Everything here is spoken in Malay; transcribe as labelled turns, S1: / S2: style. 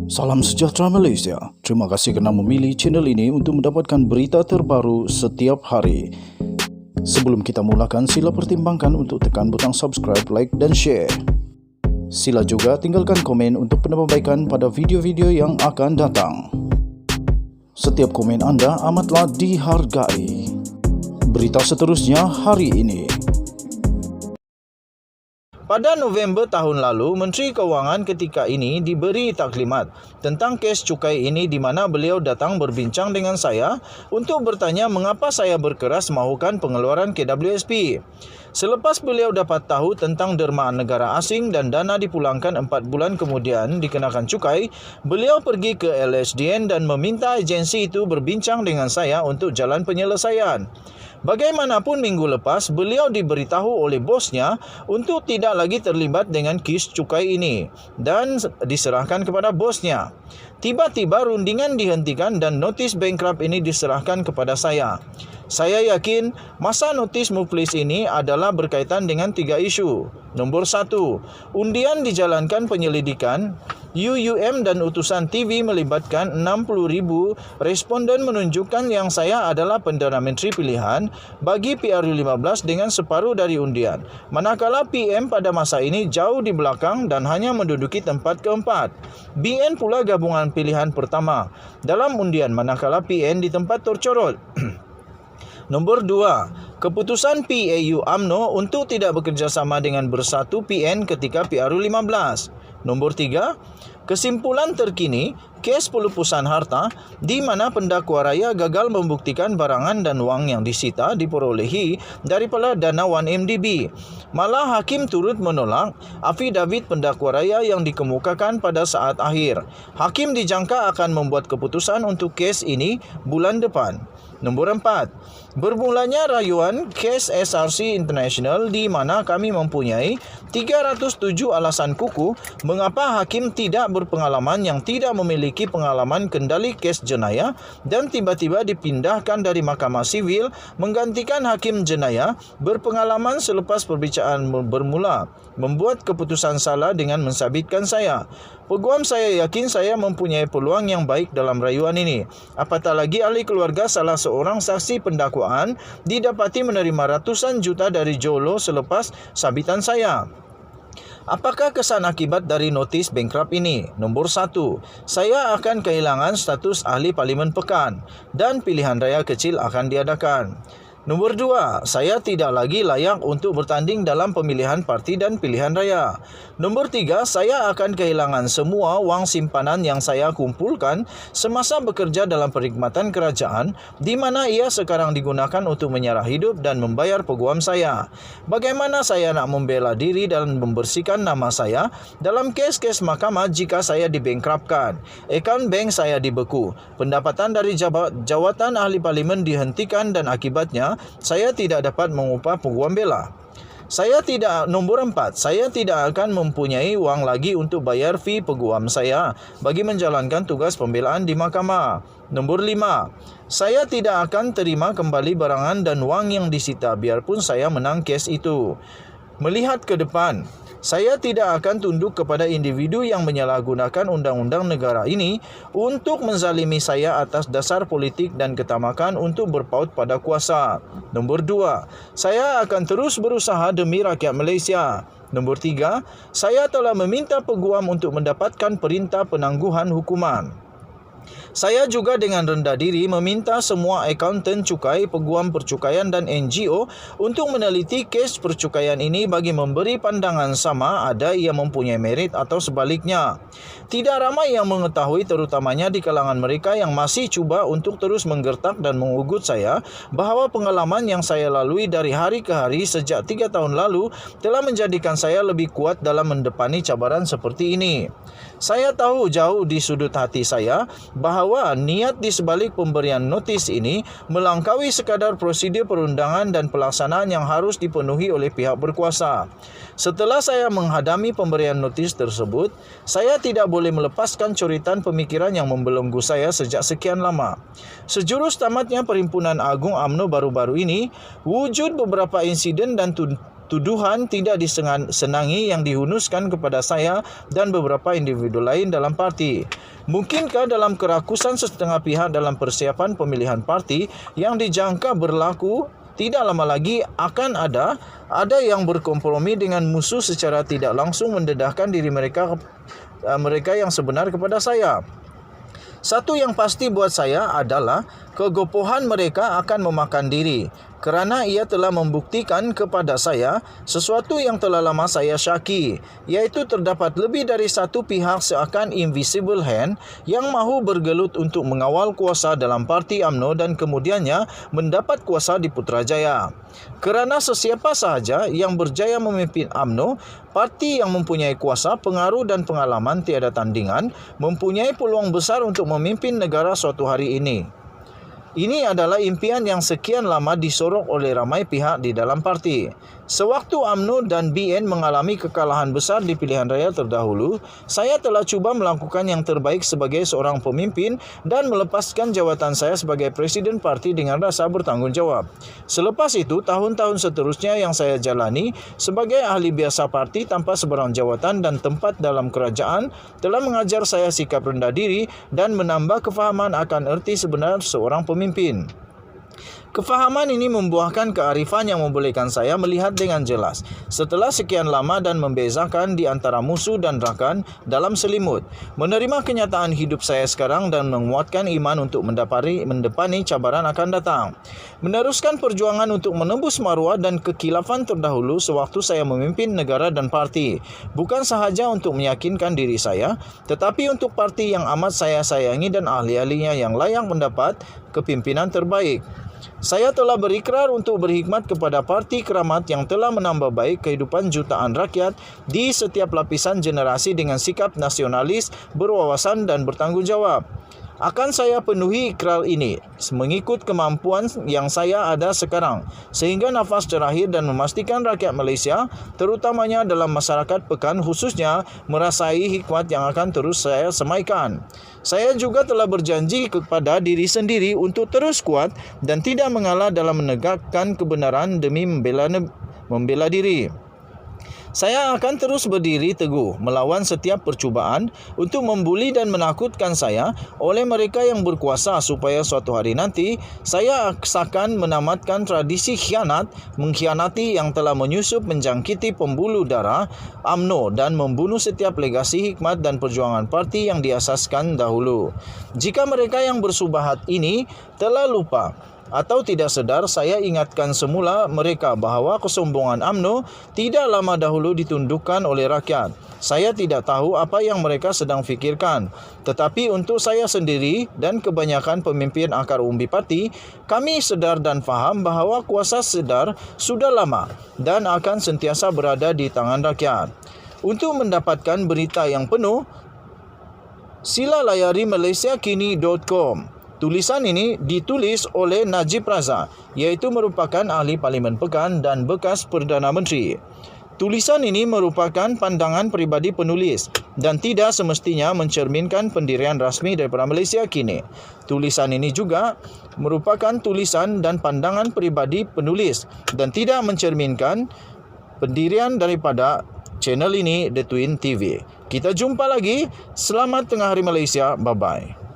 S1: Salam sejahtera Malaysia. Terima kasih kerana memilih channel ini untuk mendapatkan berita terbaru setiap hari. Sebelum kita mulakan, sila pertimbangkan untuk tekan butang subscribe, like dan share. Sila juga tinggalkan komen untuk penambahbaikan pada video-video yang akan datang. Setiap komen anda amatlah dihargai. Berita seterusnya hari ini.
S2: Pada November tahun lalu, Menteri Kewangan ketika ini diberi taklimat tentang kes cukai ini di mana beliau datang berbincang dengan saya untuk bertanya mengapa saya berkeras mahukan pengeluaran KWSP. Selepas beliau dapat tahu tentang dermaan negara asing dan dana dipulangkan 4 bulan kemudian dikenakan cukai, beliau pergi ke LHDN dan meminta agensi itu berbincang dengan saya untuk jalan penyelesaian. Bagaimanapun minggu lepas, beliau diberitahu oleh bosnya untuk tidak lagi terlibat dengan kes cukai ini dan diserahkan kepada bosnya. Tiba-tiba rundingan dihentikan dan notis bankrupt ini diserahkan kepada saya. Saya yakin masa notis muflis ini adalah berkaitan dengan 3 isu. Nombor 1, undian dijalankan penyelidikan. UUM dan utusan TV melibatkan 60,000 responden menunjukkan yang saya adalah Perdana Menteri pilihan bagi PRU15 dengan separuh dari undian. Manakala PM pada masa ini jauh di belakang dan hanya menduduki tempat keempat. BN pula gabungan pilihan pertama dalam undian manakala PN di tempat tercorot. Nombor 2, keputusan PAU UMNO untuk tidak bekerjasama dengan Bersatu PN ketika PRU15. Nombor 3, kesimpulan terkini kes pelupusan harta di mana pendakwa raya gagal membuktikan barangan dan wang yang disita diperolehi daripada dana 1MDB. Malah hakim turut menolak afidavit pendakwa raya yang dikemukakan pada saat akhir. Hakim dijangka akan membuat keputusan untuk kes ini bulan depan. Nombor 4, bermulanya rayuan kes SRC International di mana kami mempunyai 307 alasan kukuh mengapa hakim tidak berpengalaman yang tidak memiliki pengalaman kendali kes jenayah dan tiba-tiba dipindahkan dari Mahkamah Sivil menggantikan hakim jenayah berpengalaman selepas perbicaraan bermula membuat keputusan salah dengan mensabitkan saya. Peguam saya yakin saya mempunyai peluang yang baik dalam rayuan ini. Apatah lagi ahli keluarga salah seorang saksi pendakwaan didapati menerima ratusan juta dari Jolo selepas sabitan saya. Apakah kesan akibat dari notis bankrupt ini? Nombor 1, saya akan kehilangan status ahli Parlimen Pekan dan pilihan raya kecil akan diadakan. Nombor 2, saya tidak lagi layak untuk bertanding dalam pemilihan parti dan pilihan raya. Nombor 3, saya akan kehilangan semua wang simpanan yang saya kumpulkan semasa bekerja dalam perkhidmatan kerajaan di mana ia sekarang digunakan untuk menyerah hidup dan membayar peguam saya. Bagaimana saya nak membela diri dan membersihkan nama saya dalam kes-kes mahkamah jika saya dibankruptkan? Akaun bank saya dibeku, pendapatan dari jawatan ahli parlimen dihentikan dan akibatnya saya tidak dapat mengupah peguam bela. Nombor 4, saya tidak akan mempunyai wang lagi untuk bayar fee peguam saya bagi menjalankan tugas pembelaan di mahkamah. Nombor 5, saya tidak akan terima kembali barangan dan wang yang disita biarpun saya menang kes itu. Melihat ke depan, saya tidak akan tunduk kepada individu yang menyalahgunakan undang-undang negara ini untuk menzalimi saya atas dasar politik dan ketamakan untuk berpaut pada kuasa. Nombor 2, saya akan terus berusaha demi rakyat Malaysia. Nombor 3, saya telah meminta peguam untuk mendapatkan perintah penangguhan hukuman. Saya juga dengan rendah diri meminta semua akaunten cukai, peguam percukaian dan NGO untuk meneliti kes percukaian ini bagi memberi pandangan sama ada ia mempunyai merit atau sebaliknya. Tidak ramai yang mengetahui terutamanya di kalangan mereka yang masih cuba untuk terus menggertak dan mengugut saya bahawa pengalaman yang saya lalui dari hari ke hari sejak 3 tahun lalu telah menjadikan saya lebih kuat dalam mendepani cabaran seperti ini. Saya tahu jauh di sudut hati saya bahawa niat di sebalik pemberian notis ini melangkaui sekadar prosedur perundangan dan pelaksanaan yang harus dipenuhi oleh pihak berkuasa. Setelah saya menghadami pemberian notis tersebut, saya tidak boleh melepaskan coritan pemikiran yang membelenggu saya sejak sekian lama. Sejurus tamatnya Perhimpunan Agung UMNO baru-baru ini, wujud beberapa insiden dan tuduhan tidak disenangi yang dihunuskan kepada saya dan beberapa individu lain dalam parti. Mungkinkah dalam kerakusan setengah pihak dalam persiapan pemilihan parti yang dijangka berlaku tidak lama lagi akan ada yang berkompromi dengan musuh secara tidak langsung mendedahkan diri mereka yang sebenar kepada saya? Satu yang pasti buat saya adalah kegopohan mereka akan memakan diri, kerana ia telah membuktikan kepada saya sesuatu yang telah lama saya syaki, iaitu terdapat lebih dari satu pihak seakan invisible hand yang mahu bergelut untuk mengawal kuasa dalam parti UMNO dan kemudiannya mendapat kuasa di Putrajaya. Kerana sesiapa sahaja yang berjaya memimpin UMNO, parti yang mempunyai kuasa, pengaruh dan pengalaman tiada tandingan, mempunyai peluang besar untuk memimpin negara suatu hari ini. Ini adalah impian yang sekian lama disorok oleh ramai pihak di dalam parti. Sewaktu UMNO dan BN mengalami kekalahan besar di pilihan raya terdahulu, saya telah cuba melakukan yang terbaik sebagai seorang pemimpin dan melepaskan jawatan saya sebagai presiden parti dengan rasa bertanggungjawab. Selepas itu, tahun-tahun seterusnya yang saya jalani sebagai ahli biasa parti tanpa sebarang jawatan dan tempat dalam kerajaan telah mengajar saya sikap rendah diri dan menambah kefahaman akan erti sebenar seorang pemimpin. Kefahaman ini membuahkan kearifan yang membolehkan saya melihat dengan jelas setelah sekian lama dan membezakan di antara musuh dan rakan dalam selimut, menerima kenyataan hidup saya sekarang dan menguatkan iman untuk mendepani cabaran akan datang, meneruskan perjuangan untuk menembus maruah dan kekilafan terdahulu sewaktu saya memimpin negara dan parti, bukan sahaja untuk meyakinkan diri saya, tetapi untuk parti yang amat saya sayangi dan ahli-ahlinya yang layak mendapat kepimpinan terbaik. Saya telah berikrar untuk berkhidmat kepada parti keramat yang telah menambah baik kehidupan jutaan rakyat di setiap lapisan generasi dengan sikap nasionalis, berwawasan dan bertanggungjawab. Akan saya penuhi ikrar ini mengikut kemampuan yang saya ada sekarang sehingga nafas terakhir dan memastikan rakyat Malaysia, terutamanya dalam masyarakat pekan khususnya, merasai hikmat yang akan terus saya semaikan. Saya juga telah berjanji kepada diri sendiri untuk terus kuat dan tidak mengalah dalam menegakkan kebenaran demi membela diri. Saya akan terus berdiri teguh melawan setiap percubaan untuk membuli dan menakutkan saya oleh mereka yang berkuasa supaya suatu hari nanti saya akan menamatkan tradisi mengkhianati yang telah menyusup menjangkiti pembuluh darah UMNO dan membunuh setiap legasi hikmat dan perjuangan parti yang diasaskan dahulu. Jika mereka yang bersubahat ini telah lupa atau tidak sedar, saya ingatkan semula mereka bahawa kesombongan UMNO tidak lama dahulu ditundukkan oleh rakyat. Saya tidak tahu apa yang mereka sedang fikirkan, tetapi untuk saya sendiri dan kebanyakan pemimpin akar umbi parti, kami sedar dan faham bahawa kuasa sedar sudah lama dan akan sentiasa berada di tangan rakyat. Untuk mendapatkan berita yang penuh, sila layari malaysiakini.com. Tulisan ini ditulis oleh Najib Razak, iaitu merupakan ahli Parlimen Pekan dan bekas Perdana Menteri. Tulisan ini merupakan pandangan peribadi penulis dan tidak semestinya mencerminkan pendirian rasmi daripada Malaysia Kini. Tulisan ini juga merupakan tulisan dan pandangan peribadi penulis dan tidak mencerminkan pendirian daripada channel ini, The Twin TV. Kita jumpa lagi. Selamat Tengah Hari Malaysia. Bye-bye.